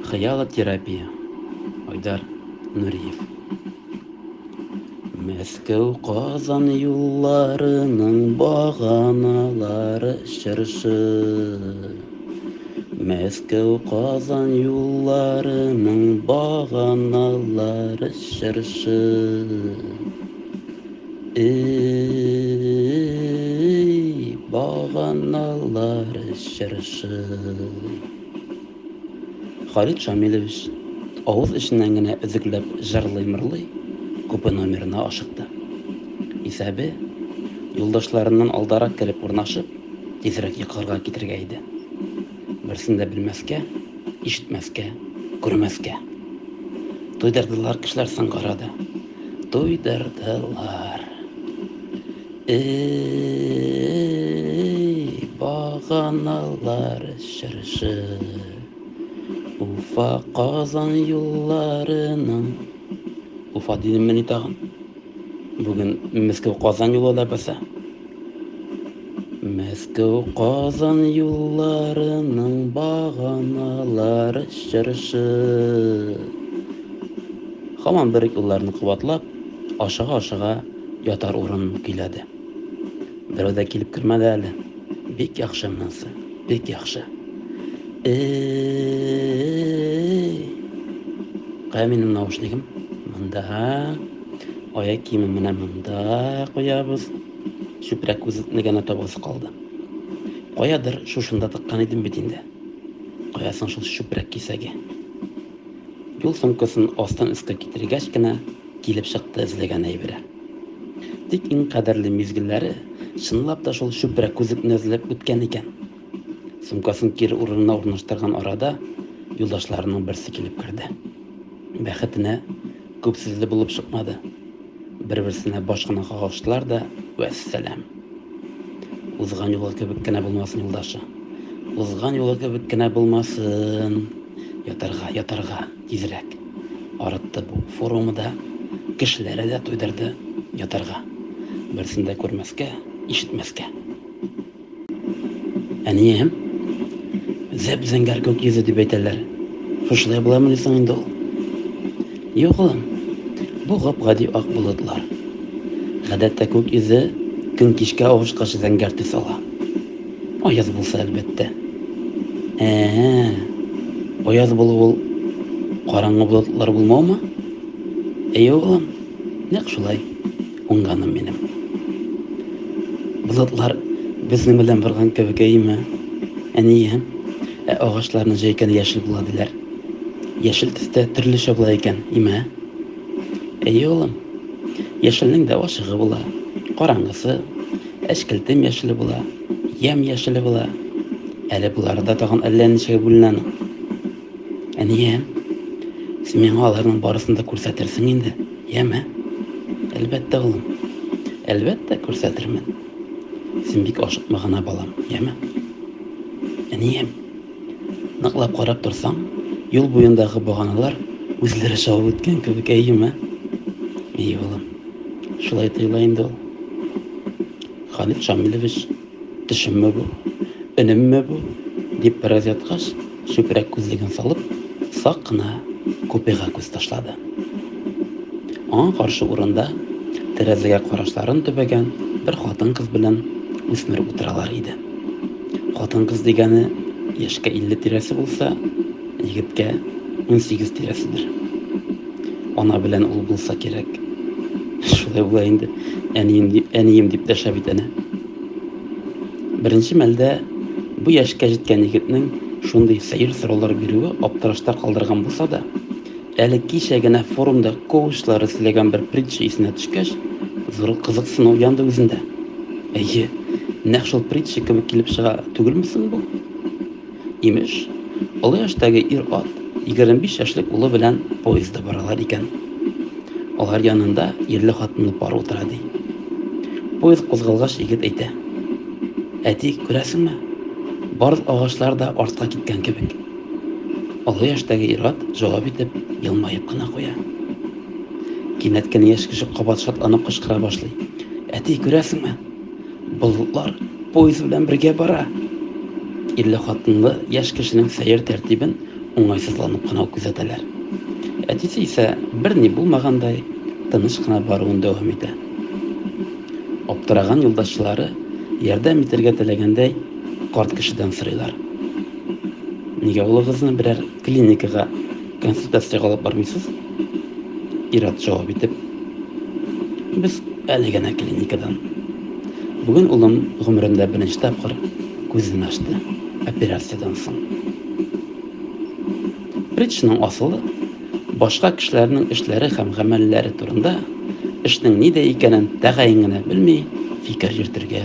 Хыялотерапия. Айдар Нуриев. Мәскәү Казан юлларының баганалары шыршы. Мәскәү Казан юлларының баганалары шыршы. Эй, баганалары шыршы. Халит Шамилович авыз эченнән генә өзекләп җырлый-мырлый купе номерына ашыкты. Исәбе юлдашларыннан алдарак килеп урнашып, тизрәк йокларга китәргә иде. Берсен дә белмәскә, ишетмәскә, күрмәскә. Туйдырдылар кешеләр сыңгарады. Туйдырдылар. Эй, баганалар шыршы. Уфа Казан юлларының. Уфа дидем мен тагын. Бүген Мәскәү Казан юлы да баса. Мәскәү Казан юлларының баганалары шыршы. Һаман бер юлларны кубатлап, ашыга-ашыга ятар урын көйләде. Берәү дә килеп кермәде әле. Бик яхшы монысы, бик яхшы. Кая минем наушнигым? Монда. Аяк киемем менә монда куябыз. Чүпрәк күзекне генә табасы калды. Каядыр шушында тыккан идем бит инде. Каясын шул чүпрәк кисәге. Юл сумкасын астан өскә китергәч кенә килеп чыкты эзләгән әйбере. Тик иң кадерле мизгелләре чынлап та шул чүпрәк күзекне эзләп үткән икән. Сумкасын кире урынына урнаштырган арада юлдашларының берсе килеп керде. Бәхетенә күп сүзле булып чыкмады. Бер-берсенә башканы кагаштылар да, вәссәлам. Узган юлы кебек кенә булмасын юлдашы. Узган юлы кебек кенә булмасын. Ятарга тизрәк. Арытты бу форумда, кешеләре дә туйдырды ятарга. Берсен дә күрмәскә, ишетмәскә. Әнием, зәп-зәңгәр күк йөзе дип әйтәләр. Шушылай буламы соң инде ул? Юк, улым. Бу гап-гади ак болытлар. Гадәттә күк йөзе көн кичкә авышкач зәңгәр төс ала. Аяз булса әлбәттә. Аяз булу ул караңгы болытлар булмаумы? Улым, нәкъ шулай. Уңганым минем. Болытлар безнең белән барган кебек әйме? Әнием, агачларны җәйкән яшел була диләр. Яшел төстә төрлечә була икән, име? Улым, яшелнең дә ашыгы була, караңгысы, әшкелтем яшеле була, ям яшеле була. Әле буларда тагын әллә ничәгә бүленә. Әнием, син миңа аларның барысын да күрсәтерсең инде, яме? Әлбәттә, улым. Әлбәттә күрсәтермен. Син бик ашыкма гына балам, яме? Әнием, ныклап карап торсаң, юл буендагы баганалар үзләре шавып үткән кебек әйеме? Улым, шулай тоела инде ул. Халит Шамилович, төшемме бу? Өнемме бу? Дип бераз яткач, чүпрәк күзлеген салып, сак кына купега күз ташлады. Аңа каршы урында тәрәзәгә карашларын төбәгән бер хатын-кыз белән үсмер утыралар иде. Хатын-кыз дигәне яшькә 50 тирәсе булса, егеткә 18 тирәседер. Ана белән ул булса кирәк. Шулай була инде. Әнием дип дәшә бит әнә. Беренче мәлдә бу яшькә җиткән егетнең шундый сәер сораулар бирүе аптыраштар калдырган булса да, әле кичә генә форумда коучлары сөйләгән бер притча исенә төшкәч, зур кызыксыну уянды үзендә. Нәкъ шул притча кебек килеп чыга түгелме соң бу? Имеш, олы яшьтәге ир-ат 25 яшьлек улы белән поездда баралар икән. Алар янында ирле хатынлы пар утыра ди. Поезд кузгалгач егет әйтә: "Әти, күрәсеңме? Барлык агачлар да артка киткән кебек." Олы яшьтәге ир-ат җавап итеп, елмаеп кына куя. Кинәт кенә яшь кеше кабат шатланып кычкыра башлый: "Әти, күрәсеңме? Болытлар поезд белән бергә бара." Ирле хатынлы яшь кешенең сәер тәртибен уңайсызланып кына күзәтәләр. Әтисе исә бер ни булмагандай тыныч кына баруын дәвам итә. Аптыраган юлдашлары ярдәм итәргә теләгәндәй карт кешедән сорыйлар. Нигә улыгызны берәр клиникага консультациягә алып бармыйсыз? Ир-ат җавап итеп, без әле генә клиникадан. Бүген улым гомерендә беренче тапкыр күзен ачты, операциyaдан соң. Притчаның асылы башка кешеләрнең эшләре һәм гамәлләре турында эшнең нидә икәнен тәгаен генә белми фикер йөртергә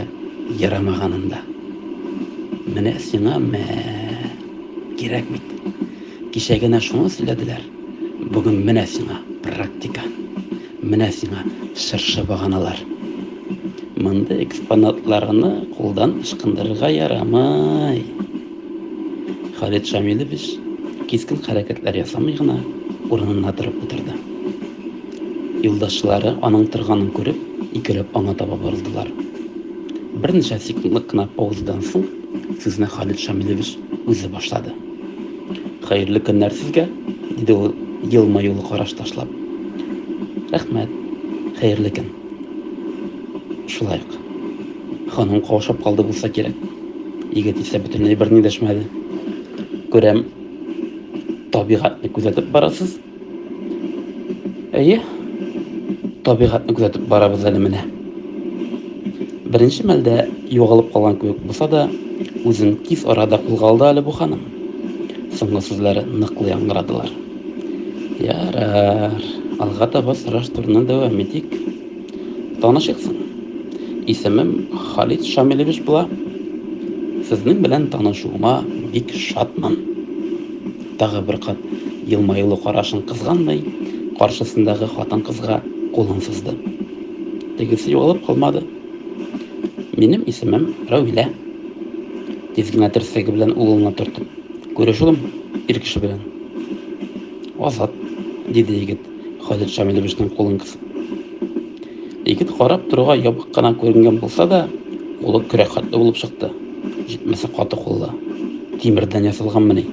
ярамаганында. Менә сиңа кирәк бит. Кичә генә шуны сөйләделәр. Бүген менә сиңа практика. Менә сиңа шыршы баганалар. Монда экспонатларны кулдан ычкындырырга ярамый. Халит Шамилович кискен хәрәкәтләр ясамый гына урынына торып утырды. Юлдашлары аның торганын күреп, икеләп аңа таба барылдылар. Берничә секундлык кына паузадан соң сүзне Халит Шамилович үзе башлады. Хәерле көннәр сезгә, диде ул елмаюлы караш ташлап. Рәхмәт, хәерле көн. Шулай ук. Ханым каушап калды булса кирәк. Егет исә бөтенләй берни дәшмәде. Күрәм, табигатьне күзәтеп барасыз. Әйе, табигатьне күзәтеп барабыз әле менә. Беренче мәлдә югалып калган кебек булса да, үзен тиз арада кулга алды әле бу ханым. Соңгы сүзләре ныклы яңгырадылар. Ярар, алга таба сораштыруны дәвам итик. Танышыксың. Исемем Халит Шамилович була. Сезнең белән танышуыма бик шатмын. Тагы бер кат елмаюлы карашын кызганмый, каршысындагы хатын-кызга кулын сузды. Тегесе югалып калмады. Минем исемем Рәүилә. Тиз генә терсәге белән улына тортып. Күреш улым, ир кеше белән. Азат, диде егет, Халит Шамиловичның кулын кысып. Егет карап торуга ябык кына күренгән булса да, кулы көрәк хәтле булып чыкты. Җитмәсә каты куллы. Тимердән ясалганмыни?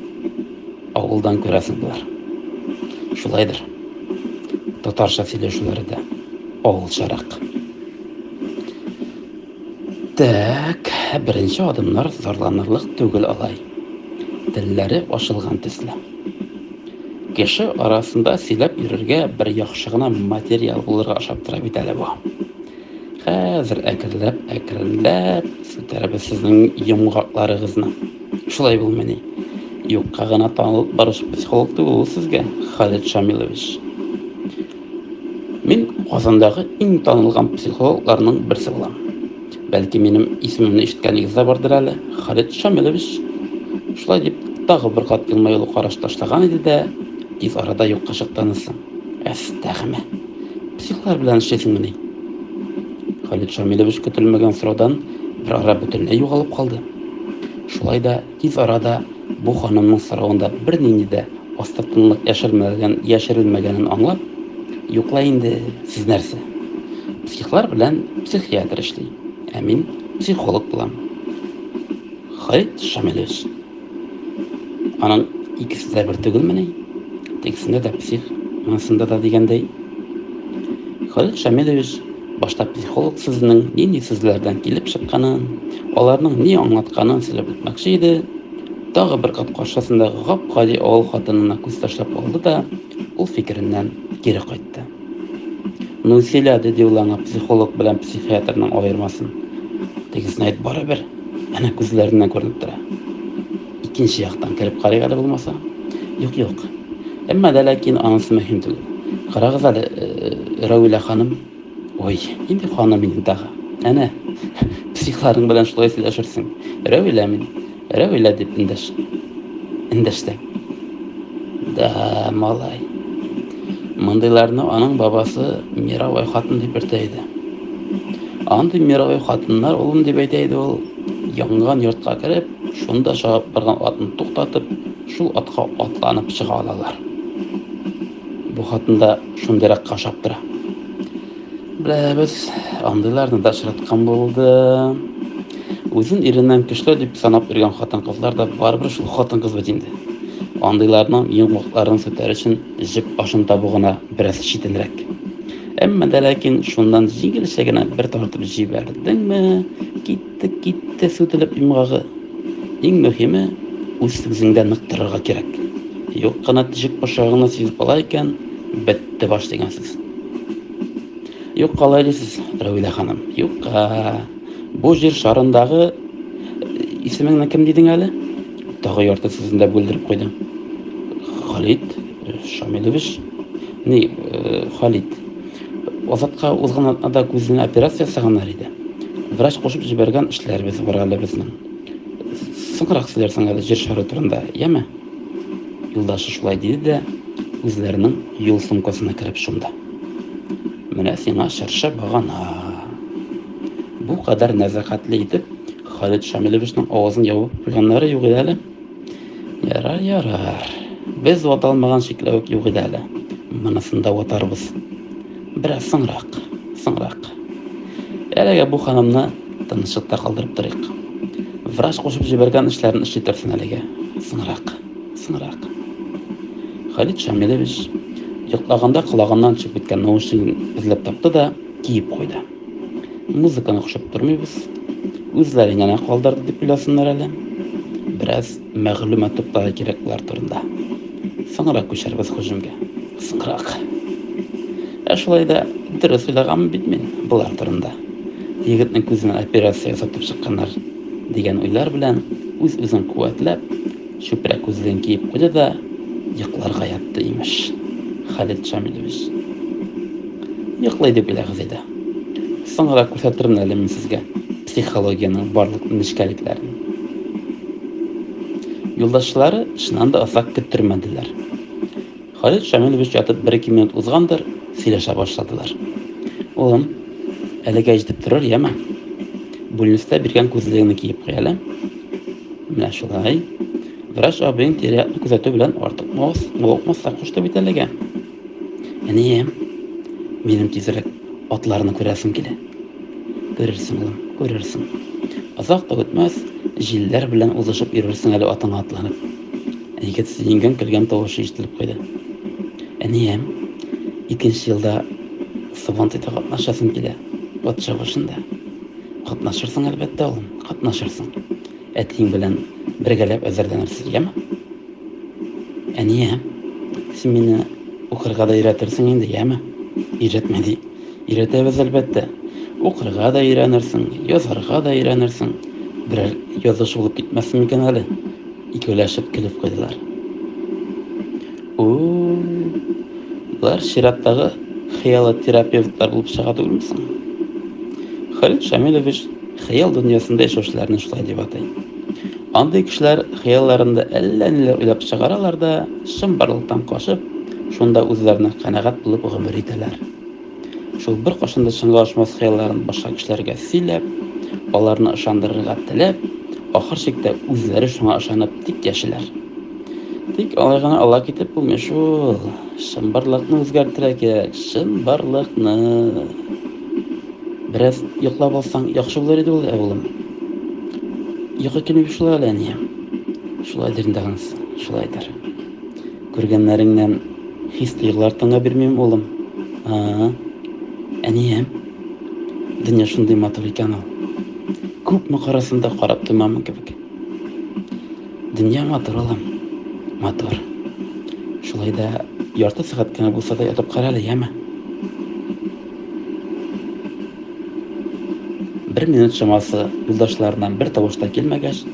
Авылдан күрәсең булар. Шулайдыр. Татарча сөйләшүләре дә авылчарак. Так, беренче адымнар зарланырлык түгел алай. Телләре ашылган төсле. Кеше арасында сөйләп йөрергә бер яхшы гына материал булырга ошаптыра бит әле бу. Хәзер әкренләп сүтәрбез сезнең йомгакларыгызны. Шулай булмыни? Юкка гына танылып барыш психолог түгел сезгә, Халит Шамилович. Мин Казандагы иң танылган психологларның берсе булам. Бәлки минем исемемне ишеткәнегез дә бардыр әле, Халит Шамилович. Шулай дип, тагы бер кат елмаюлы караш ташлаган иде дә, тиз арада юкка чыктынысы. Әстәгъмә. Психлар белән эшләсеңмени? Халит Шамилович көтелмәгән сораудан бер ара бөтенләй югалып калды. Шулай да тиз арада бу ханымның соравында бернинди дә астыртынлык яшерелмәгәнен аңлап, юкла инде, сез нәрсә? Психлар белән психиатр эшли. Ә мин психолог булам. Халит Шамилович. Аның икесе дә бер түгелмени? Тегесендә дә псих, монысында да дигәндәй. Халит Шамилович башта психолог сүзенең нинди сүзләрдән килеп чыкканын, аларның ни аңлатканын сөйләп үтмәкче иде. Тагы бер кат каршысындагы гап-гади авыл хатынына күз ташлап алды да, ул фикереннән кире кайтты. Ну сөйлә, диде ул аңа психолог белән психиатрның аермасын. Тегесен әйт барыбер, әнә күзләреннән күренеп тора. Икенче яктан килеп карыйк әле булмаса. Юк. Әмма дә ләкин анысы мөһим түгел. Карагыз әле, Рәүилә ханым. Ой, инде ханым инде тагы. Әнә, психларың белән шулай сөйләшерсең. Рәүилә мин. Рәүилә дип эндәште. Да, малай. Мондайларны аның бабасы Мировой хатын дип йөртә иде. Андый Мировой хатыннар улым дип әйтә иде ул. Янган йортка кереп, шунда чыгып барган атын туктатып, шул атка атланып чыга алалар. Бу хатында шундыйрак кашап тора. Беләбез, андыйларны да очраткан булды. Үзен иреннән көчле дип санап йөргән хатын-кызлар да барыбер шул хатын-кыз бит инде. Андыйларның йомгакларын сүтәр өчен җеп ашын табу гына бераз читенрәк. Әмма дә ләкин шуннан җиңелчә генә бер тартып җибәрдеңме, китте сүтелеп йомгагы. Иң мөһиме, үз сүзеңдә нык торырга кирәк. Юк кына җеп пошагына сизеп ала икән, бетте баш дигән сүз. Юк калай дисез, Рәвилә ханым. Юкка. Бу җир шарындагы исемеңне кем дидең әле? Тагы ярты сүзендә бүлдереп куйдың. Халит Шамилович. Ни, Халит. Азатка узган атнада күзенә операция ясаганнар иде. Врач кушып җибәргән эшләрбез бар әле безнең. Соңрак сөйләрсең әле җир шары турында, яме? Юлдашы шулай диде дә, үзләренең юл сумкасына кереп шунда. Менә сиңа шыршы багана. Бу кадәр нәзакәтле итеп Халит Шамиловичның авызын ябып куйганнары юк иде әле. Ярар. Без ваталмаган шикләвек юк иде әле. Монысын да ватарбыз. Бераз соңрак. Әлегә бу ханымны тынычлыкта калдырып торыйк. Врач кушып җибәргән эшләрен эшли торсын әлегә. Соңрак. Халит Шамилович йоклаганда колагыннан чыгып киткән наушнигын эзләп тапты да киеп куйды. Музыканы кушып тормыйбыз. Үзләренә генә калдырды дип уйласыннар әле. Бераз мәгълүмат тупларга кирәк булар турында. Соңрак күчәрбез һөҗүмгә. Соңрак. Шулай да дөрес уйлаганмын бит мин булар турында. Егетнең күзенә операция ясатып чыкканнар дигән уйлар белән үз-үзен куәтләп, чүпрәк күзлеген киеп куйды да йокларга ятты имеш. Халит Шамилович. Йоклый дип уйлагыз иде. Соңрак күрсәтермен әле мин сезгә психологияның барлык нечкәлекләрен. Юлдашлары шуннан да озак көттермәделәр. Халит Шамилович ятып 1-2 минут узгандыр, сөйләшә башладылар. Улым, әлегә җитеп торыр, яме? Бүлнестә биргән күзлегеңне киеп куй әле. Менә шулай. Врач абыйң тирәкне күзәтү белән артык мавыкмаска кушты бит әлегә. Әнием, минем тизрәк атларны күрәсем килә. Күрерсең, улым, күрерсең. Азак та үтмәс, җилләр белән узышып йөрерсең әле атыңа атланып. Егет сөйгән көлгән тавышы ишетелеп куйды. Әнием, 2нче елда Сабантуйда катнашасым килә. Ат чабышында. Катнашырсың әлбәттә, улым, катнашырсың. Әтиң белән бергәләп әзерләнерсез, яме? Әнием, син мине укырга да өйрәтерсең инде, яме? Өйрәтмә ди. Өйрәтәбез әлбәттә. Укырга да өйрәнерсең, язарга да өйрәнерсең. Берәр язучы булып китмәссең икән әле. Икәүләшеп көлеп куйдылар. Булар чираттагы хыялы терапевтлар булып чыга түгелмесең? Халит Шамилович хыял дөньясында яшәүчеләрне шулай дип атай. Андый кешеләр хыялларында әллә ниләр уйлап чыгаралар да, чынбарлыктан кашып, шунда үзләренә канәгать булып гомер итәләр. Шул бер кашында чынга ашмас хыялларын башка кешеләргә сөйләп, аларны ышандырырга теләп, ахыр чиктә үзләре шуңа ышанып тик яшиләр. Тик алай гына ала китеп булмый шул. Чынбарлыкны үзгәртергә кирәк, чынбарлыкны. Бераз йоклап алсаң яхшы булыр иде ул, улым. Йокы килми шулай әле, әнием. Шулайдыр инде анысы, шулайдыр. Күргәннәреңнән хис тойгылар тыңа бирмим, улым. Әнием, дөнья шундый матур икән ул. Күпме карасында карап тумамын кебек. Дөнья матур, улым. Матур. Шулай да ярты сәгать кенә булса да ятып кара әле, яме? 1 минут шамасы юлдашларынан бер тавышта килмәгәч,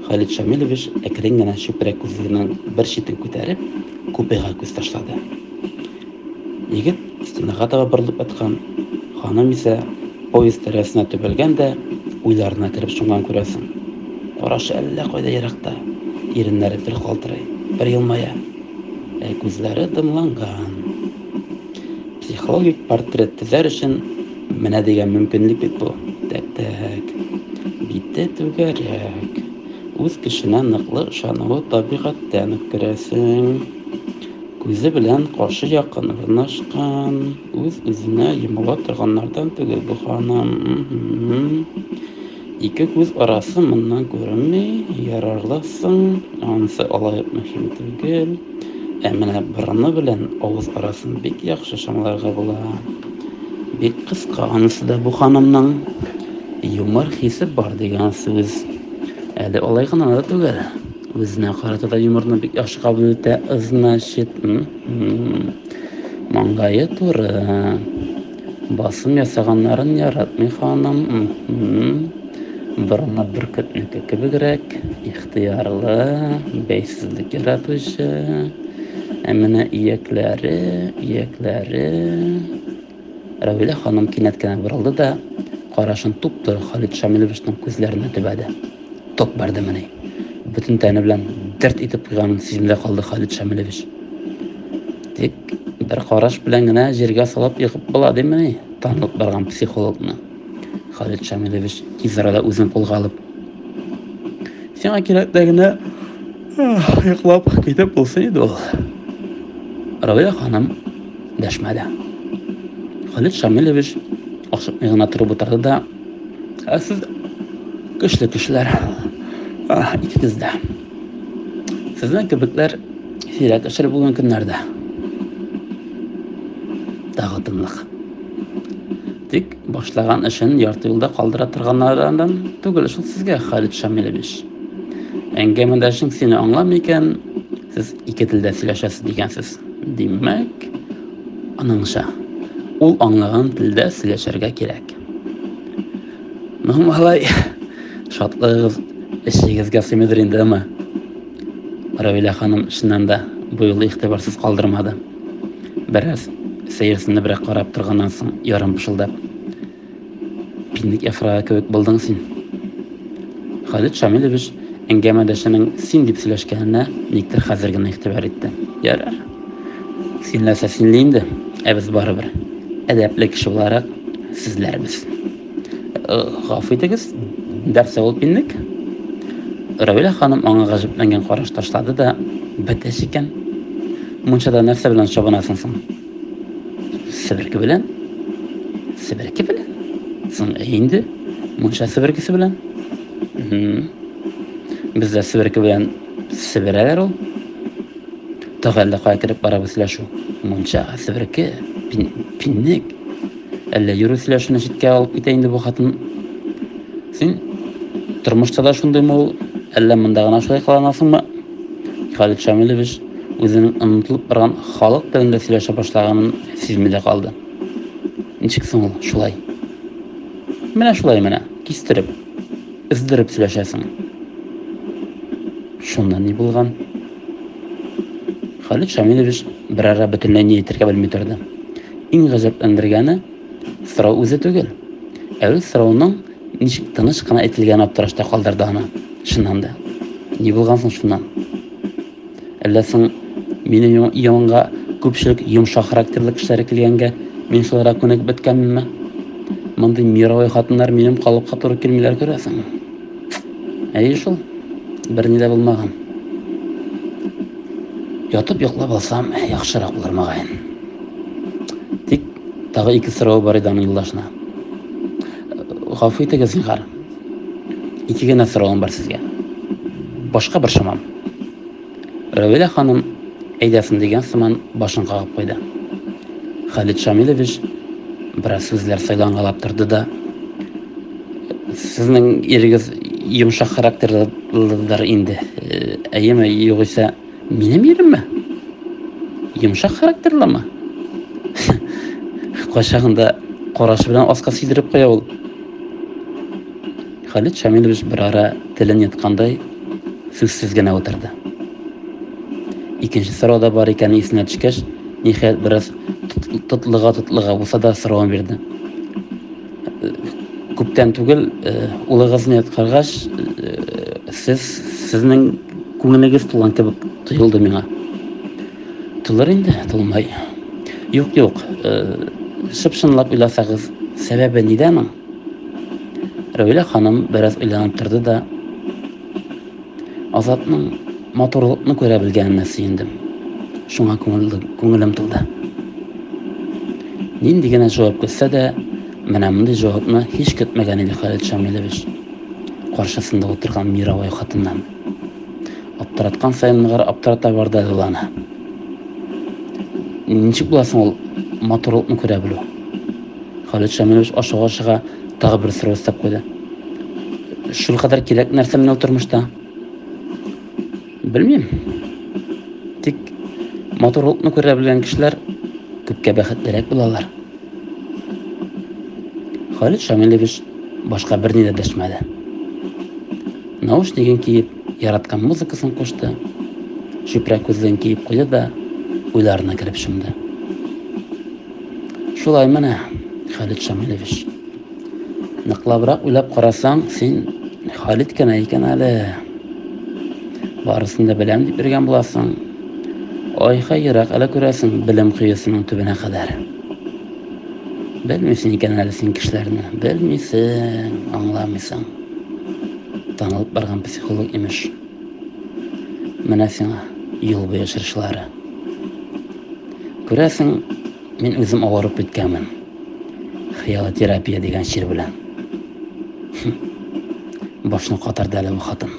Халит Шамилович әкрен генә чүпрәк күзлегенең бер читен күтәреп, купега күз ташлады. Егет стенага таба борылып яткан, ханым исә поезд тәрәсенә төбәлгән дә уйларына кереп шуңган күрәсең. Карашы әллә кайда еракта, иреннәре бер калтырый, бер елмая, күзләре дымланган. Психологик портрет төзәр өчен менә дигән мөмкинлек бит бу. Тәк. Бите түгәрәк. Үз кешенә ныклы ышануы табигатьтән үк күрәсең. Күзе белән каршы якын урнашкан, үз-үзенә йомыла торганнардан түгел бу ханым. İki göz arası mından görünmey, yararlasın, ansı alay etmekşim tügel. Emine birini bilen oğuz arasını bek yaxşı şamlarga bula. Bek kıska anısı da bu hanımның yumar hisi bar degan söz. Әле алай гына да түгел. Үзенә карата да юморны бик яхшы кабул итә. Значит, маңгайы туры. Басым ясаганнарын яратмый ханым. Борыны бөркетнеке кебегрәк, ихтыярлы, бәйсезлек яратучы. Менә иякләре. Равилә ханым кинәт кенә борылды да, карашын туп-туры Халид Шамиловичның күзләренә төбәде. Топ барды менә. Бүтән тәне белән дәрт итеп куйганын сизмәдә калды Халид Шамилович. Тик бер караш белән генә җиргә салып йыгып була ди менә, танып барган психологны. Халид Шамилович тиз арада үзен кулга алып: "Сиңа кирәктә генә йоклап китеп булсын иде ул." Равилә ханым дәшмәде. Халид Шамилович ашыкмый гына торып утырды да: "Сез көчле кешеләр. Икегез дә. Сезнең кебекләр сирәк очрый булган көннәрдә." Тагы тынлык. Тик башлаган эшен ярты юлда калдыра торганнардан түгел шул сезгә, Халид Шамилович. Әңгәмәдәшең сине аңламый икән, сез ике телдә сөйләшәсез дигәнсез. Димәк, аныңча, ул аңлаган телдә сөйләшергә кирәк. Малай, шатлыгыз эшегезгә сыймыйдыр инде, әмма Равилә ханым чыннан да бу юлы игътибарсыз калдырмады. Бераз сәерсенә бирәк карап торганнан соң ярым пышылдап: "Пинник яфрагы кебек булдың син." Халид Шамилович әңгәмәдәшенең син дип сөйләшкәненә никтер хәзер генә игътибар итте. Ярар. Синләсә синле инде, без барыбер әдәпле кеше буларак сезләрбез. Гафу итегез, дәрсе ул пинник. Равилә ханым аңа гаҗәпләнгән караш ташлады да: "Бетәш икән. Мунчада нәрсә белән чабынасың соң?" "Себерке белән." "Себерке белән? Соң инде мунча себеркесе белән?" "Бездә себерке белән себерәләр ул." "Тагы әллә кая кереп барабыз сөйләшү. Мунча, себерке, пинник. Әллә йөрү сөйләшүне читкә алып китә инде бу хатын. Син тормышта да шундыймы ул? Әллә монда гына шулай кыланасыңмы?" Халид Шамилович үзенең онытылып барган халык телендә сөйләшә башлаганын сизми дә калды. "Ничек соң ул шулай?" "Менә шулай менә, кистереп, издереп сөйләшәсең." "Шуннан ни булган?" Халид Шамилович бер ара бөтенләй ни әйтергә белми торды. Иң гаҗәпләндергәне сорау үзе түгел. Әүвәл сорауның ничек тыныч кына әйтелгән аптырашта калдырды аны. Чыннан да. Ни булган соң шуннан? Әллә соң минем янга күпчелек йомшак характерлы кешеләр килгәнгә мин шуларга күнек беткәнменме? Мондый мировой хатыннар минем калыпка туры килмиләр күрәсең. Әйе шул. Берни дә булмаган. Ятып йоклап алсам, яхшырак булыр мөгаен. Тик тагы ике сорау бар иде аның юлдашына. "Гафу итегез, зинһар. Ике генә сорауым бар сезгә. Башка бер шамам." Равилә ханым әйдәсен дигән сыман башын кагып куйды. Халид Шамилович бераз сүзләр сайлангалап торды да: "Сезнең ирегез йомшак характерлыдыр инде. Әйеме, югыйсә минем иремме? Йомшак характерлымы?" Кайчагында карашы белән аска сидереп куя ул. Халид Шамилович бер ара телен яткандай сүзсез генә утырды. Икенче сорауда бар икән исенә төшкәч, ниһаять бераз тотлыга булса да сорауын бирде. "Күптән түгел улыгызны яткыргач, сезнең күңелегез тулган кебек тоелды миңа." "Тулыр инде, тулмай." Юк, шып-шынлап уйласагыз, сәбәбе нидә? Равилә ханым бераз уйланып торды да: "Азатның матурлыкны күрә белгәненә сөендем. Шуңа күңелем тулды." Нинди генә җавап көтсә дә, менә мондый җавапны һич көтмәгән иде Халид Шамилович. Каршысында отырган Мировой хатыннан. Аптыраткан сайын ныгыр аптырата барды ул аны. Ничек буласың ул матурлыкны күрә белү? Халит Шамилович ашыга тагы бер сорау өстәп куйды. Шул кадәр кирәк нәрсә менә ул тормышта? Белмим. Тик матурлыкны күрә белгән кешеләр күпкә бәхетлерәк булалар. Халит Шамилович башка берни дә дәшмәде. Наушнигын киеп, яраткан музыкасын кушты. Чүпрәк күзлеген киеп куйды да уйларына кереп шумды. Шулай менә, Халит Шамилович. Ныклабрак уйлап карасаң, син Халит кенә икән әле. Барысын да беләм дип биргән буласың. Айга ерак әле күрәсең белем кыюсының төбенә кадәр. Белмисең икән әле син кешеләрне. Белмисең, аңламыйсың. Танылып барган психолог имеш. Менә сиңа юл буе чыршылары. Күрәсең, мин үзем авырып беткәнмен. Хыялы терапия дигән шир белән. Башны катырды әле бу хатын.